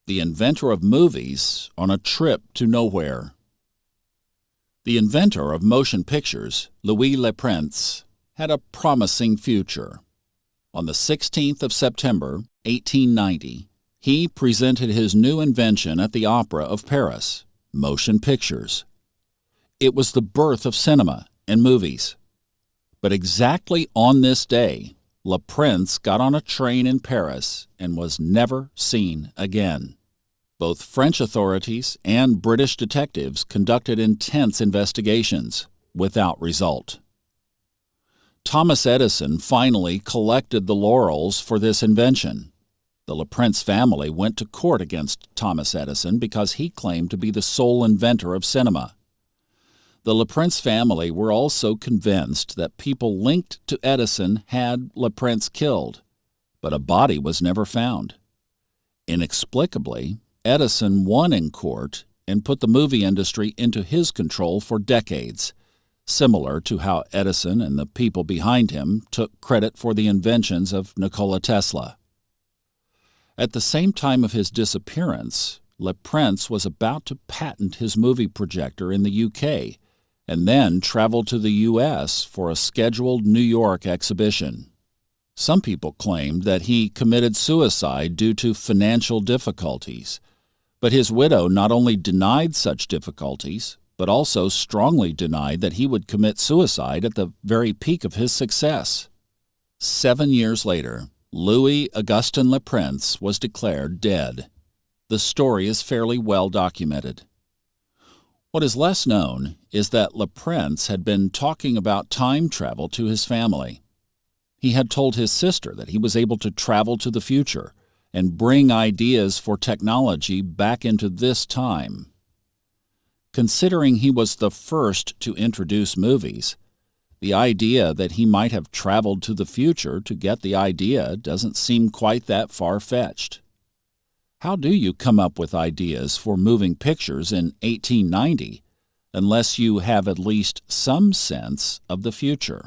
The inventor of movies on a trip to nowhere. The inventor of motion pictures, Louis Le Prince, had a promising future. On the 16th of September, 1890, he presented his new invention at the Opera of Paris, motion pictures. It was the birth of cinema and movies. But exactly on this day, Le Prince got on a train in Paris and was never seen again. Both French authorities and British detectives conducted intense investigations, without result. Thomas Edison finally collected the laurels for this invention. The Le Prince family went to court against Thomas Edison because he claimed to be the sole inventor of cinema. The Le Prince family were also convinced that people linked to Edison had Le Prince killed, but a body was never found. Inexplicably, Edison won in court and put the movie industry into his control for decades, similar to how Edison and the people behind him took credit for the inventions of Nikola Tesla. At the same time of his disappearance, Le Prince was about to patent his movie projector in the UK and then traveled to the U.S. for a scheduled New York exhibition. Some people claimed that he committed suicide due to financial difficulties, but his widow not only denied such difficulties, but also strongly denied that he would commit suicide at the very peak of his success. 7 years later, Louis Augustin Le Prince was declared dead. The story is fairly well documented. What is less known is that Le Prince had been talking about time travel to his family. He had told his sister that he was able to travel to the future and bring ideas for technology back into this time. Considering he was the first to introduce movies, the idea that he might have traveled to the future to get the idea doesn't seem quite that far-fetched. How do you come up with ideas for moving pictures in 1890 unless you have at least some sense of the future?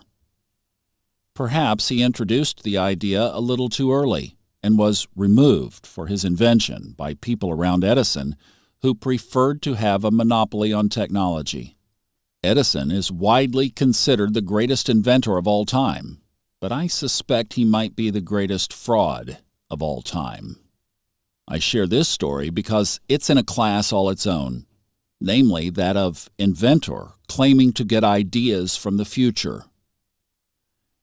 Perhaps he introduced the idea a little too early and was removed for his invention by people around Edison who preferred to have a monopoly on technology. Edison is widely considered the greatest inventor of all time, but I suspect he might be the greatest fraud of all time. I share this story because it's in a class all its own, namely that of inventor claiming to get ideas from the future.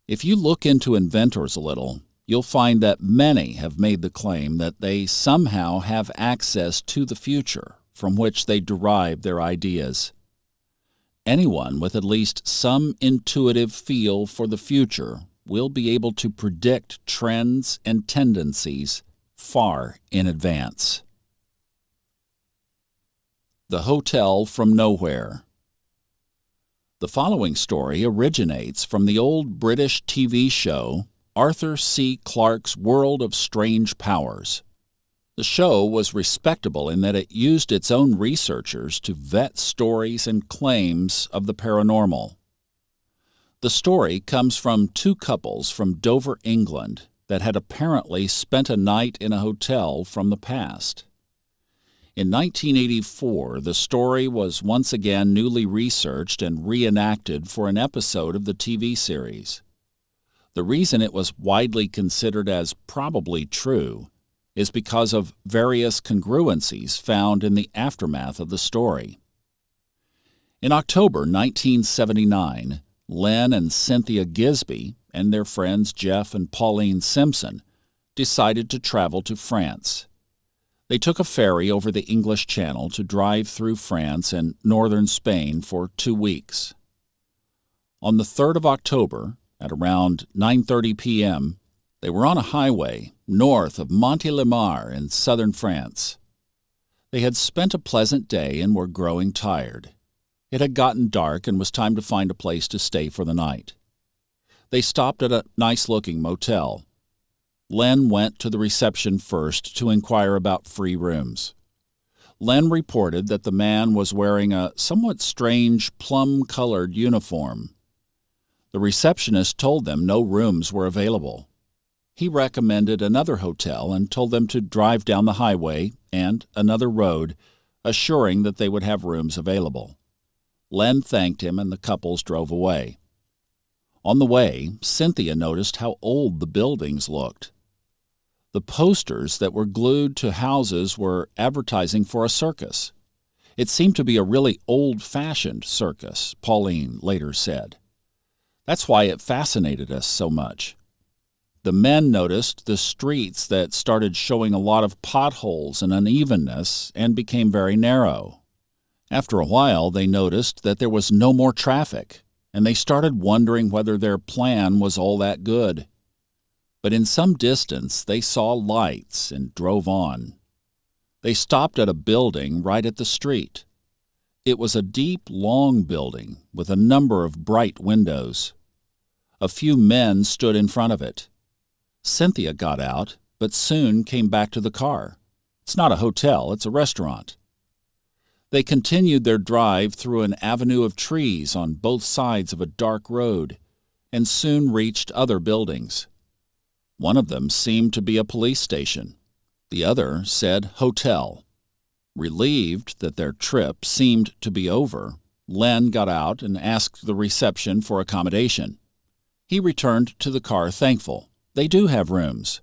If you look into inventors a little, you'll find that many have made the claim that they somehow have access to the future from which they derive their ideas. Anyone with at least some intuitive feel for the future will be able to predict trends and tendencies far in advance. The Hotel from Nowhere. The following story originates from the old British TV show Arthur C. Clarke's World of Strange Powers. The show was respectable in that it used its own researchers to vet stories and claims of the paranormal. The story comes from two couples from Dover, England, that had apparently spent a night in a hotel from the past. In 1984, the story was once again newly researched and reenacted for an episode of the TV series. The reason it was widely considered as probably true is because of various congruencies found in the aftermath of the story. In October 1979, Len and Cynthia Gisby and their friends Jeff and Pauline Simpson decided to travel to France. They took a ferry over the English Channel to drive through France and northern Spain for 2 weeks. On the 3rd of October, at around 9:30 p.m., they were on a highway north of Montélimar in southern France. They had spent a pleasant day and were growing tired. It had gotten dark and was time to find a place to stay for the night. They stopped at a nice-looking motel. Len went to the reception first to inquire about free rooms. Len reported that the man was wearing a somewhat strange plum-colored uniform. The receptionist told them no rooms were available. He recommended another hotel and told them to drive down the highway and another road, assuring that they would have rooms available. Len thanked him and the couples drove away. On the way, Cynthia noticed how old the buildings looked. The posters that were glued to houses were advertising for a circus. It seemed to be a really old-fashioned circus, Pauline later said. That's why it fascinated us so much. The men noticed the streets that started showing a lot of potholes and unevenness and became very narrow. After a while, they noticed that there was no more traffic, and they started wondering whether their plan was all that good. But in some distance, they saw lights and drove on. They stopped at a building right at the street. It was a deep, long building with a number of bright windows. A few men stood in front of it. Cynthia got out, but soon came back to the car. It's not a hotel, it's a restaurant. They continued their drive through an avenue of trees on both sides of a dark road, and soon reached other buildings. One of them seemed to be a police station. The other said hotel. Relieved that their trip seemed to be over, Len got out and asked the reception for accommodation. He returned to the car thankful. They do have rooms.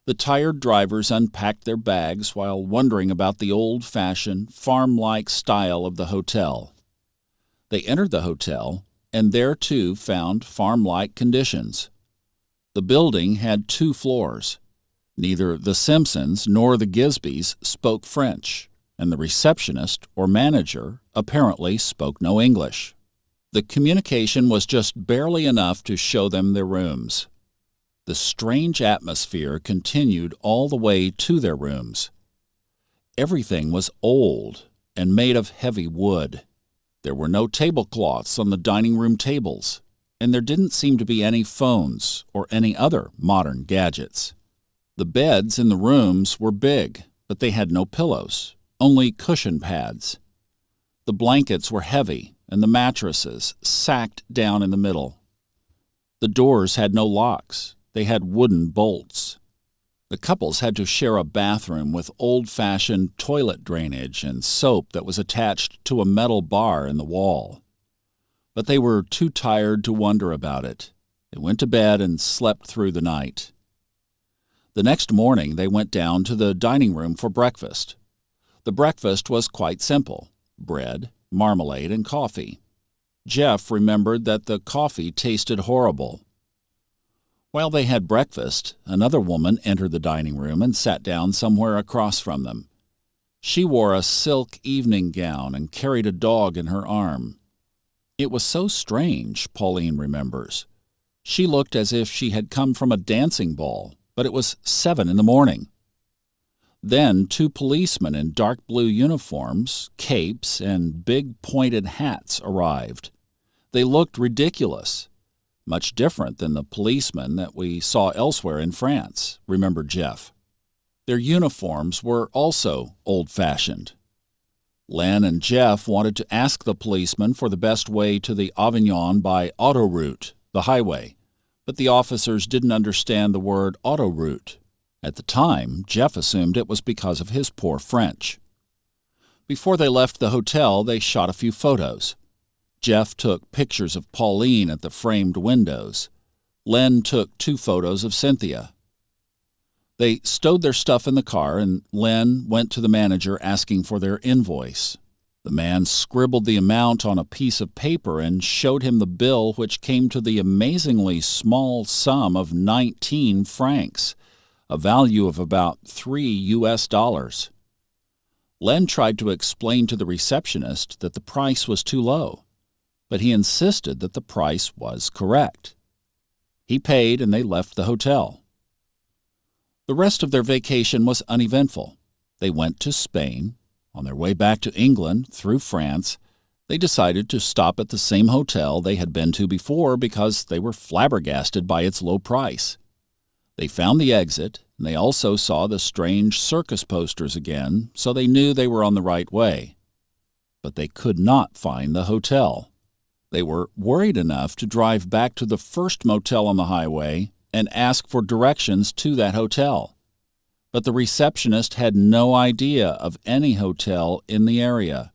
The tired drivers unpacked their bags while wondering about the old-fashioned, farm-like style of the hotel. They entered the hotel, and there too found farm-like conditions. The building had 2 floors. Neither the Simpsons nor the Gisbys spoke French, and the receptionist or manager apparently spoke no English. The communication was just barely enough to show them their rooms. The strange atmosphere continued all the way to their rooms. Everything was old and made of heavy wood. There were no tablecloths on the dining room tables, and there didn't seem to be any phones or any other modern gadgets. The beds in the rooms were big, but they had no pillows, only cushion pads. The blankets were heavy, and the mattresses sacked down in the middle. The doors had no locks. They had wooden bolts. The couples had to share a bathroom with old-fashioned toilet drainage and soap that was attached to a metal bar in the wall. But they were too tired to wonder about it. They went to bed and slept through the night. The next morning they went down to the dining room for breakfast. The breakfast was quite simple: bread, marmalade, and coffee. Jeff remembered that the coffee tasted horrible. While they had breakfast, another woman entered the dining room and sat down somewhere across from them. She wore a silk evening gown and carried a dog in her arm. It was so strange, Pauline remembers. She looked as if she had come from a dancing ball, but it was 7 a.m. Then 2 policemen in dark blue uniforms, capes, and big pointed hats arrived. They looked ridiculous. Much different than the policemen that we saw elsewhere in France, remembered Jeff. Their uniforms were also old-fashioned. Len and Jeff wanted to ask the policeman for the best way to the Avignon by autoroute, the highway, but the officers didn't understand the word autoroute. At the time, Jeff assumed it was because of his poor French. Before they left the hotel, they shot a few photos. Jeff took pictures of Pauline at the framed windows. Len took 2 photos of Cynthia. They stowed their stuff in the car, and Len went to the manager asking for their invoice. The man scribbled the amount on a piece of paper and showed him the bill, which came to the amazingly small sum of 19 francs, a value of about $3. Len tried to explain to the receptionist that the price was too low, but he insisted that the price was correct. He paid and they left the hotel. The rest of their vacation was uneventful. They went to Spain. On their way back to England through France, they decided to stop at the same hotel they had been to before because they were flabbergasted by its low price. They found the exit, and they also saw the strange circus posters again, so they knew they were on the right way. But they could not find the hotel. They were worried enough to drive back to the first motel on the highway and ask for directions to that hotel. but the receptionist had no idea of any hotel in the area.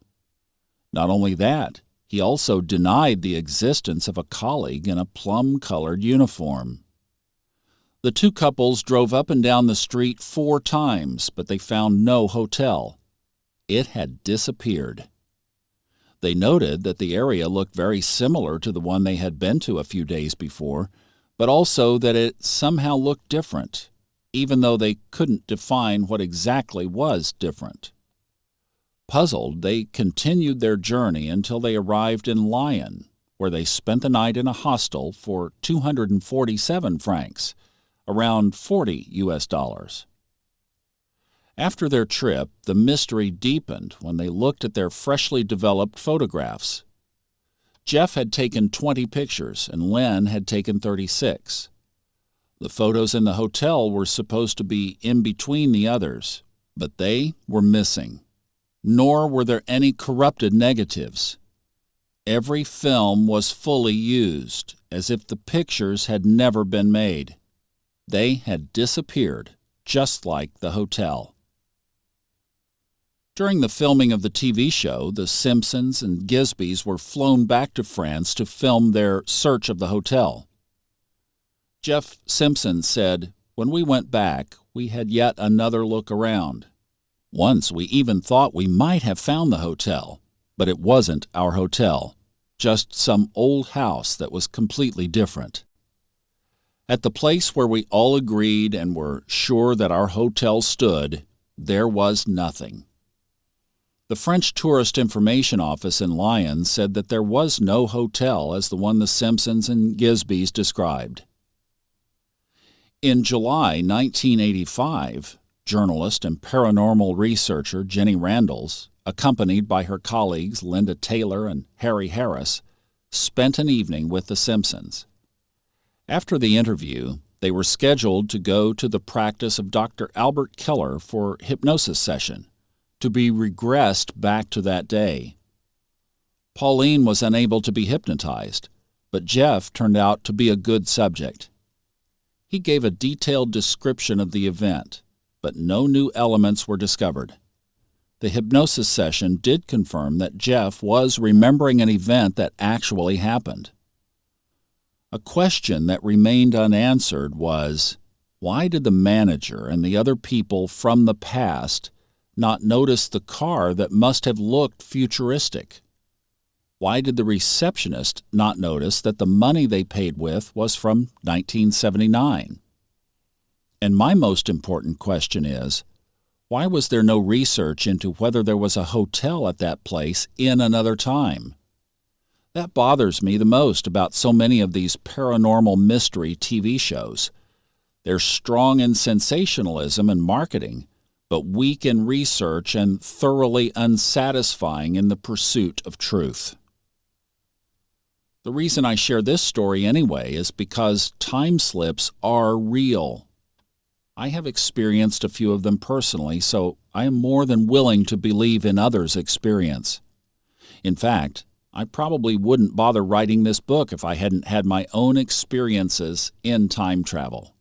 Not only that, he also denied the existence of a colleague in a plum-colored uniform. The two couples drove up and down the street 4 times, but they found no hotel. It had disappeared. They noted that the area looked very similar to the one they had been to a few days before, but also that it somehow looked different, even though they couldn't define what exactly was different. Puzzled, they continued their journey until they arrived in Lyon, where they spent the night in a hostel for 247 francs, around $40 US. After their trip, the mystery deepened when they looked at their freshly developed photographs. Jeff had taken 20 pictures and Len had taken 36. The photos in the hotel were supposed to be in between the others, but they were missing. Nor were there any corrupted negatives. Every film was fully used, as if the pictures had never been made. They had disappeared, just like the hotel. During the filming of the TV show, the Simpsons and Gisbys were flown back to France to film their search of the hotel. Jeff Simpson said, "When we went back, we had yet another look around. Once we even thought we might have found the hotel, but it wasn't our hotel, just some old house that was completely different. At the place where we all agreed and were sure that our hotel stood, there was nothing." The French Tourist Information Office in Lyon said that there was no hotel as the one the Simpsons and Gisbys described. In July 1985, journalist and paranormal researcher Jenny Randles, accompanied by her colleagues Linda Taylor and Harry Harris, spent an evening with the Simpsons. After the interview, they were scheduled to go to the practice of Dr. Albert Keller for hypnosis session, to be regressed back to that day. Pauline was unable to be hypnotized, but Jeff turned out to be a good subject. He gave a detailed description of the event, but no new elements were discovered. The hypnosis session did confirm that Jeff was remembering an event that actually happened. A question that remained unanswered was, why did the manager and the other people from the past not notice the car that must have looked futuristic? Why did the receptionist not notice that the money they paid with was from 1979? And my most important question is, why was there no research into whether there was a hotel at that place in another time? That bothers me the most about so many of these paranormal mystery TV shows. They're strong in sensationalism and marketing, but weak in research and thoroughly unsatisfying in the pursuit of truth. The reason I share this story anyway is because time slips are real. I have experienced a few of them personally, so I am more than willing to believe in others' experience. In fact, I probably wouldn't bother writing this book if I hadn't had my own experiences in time travel.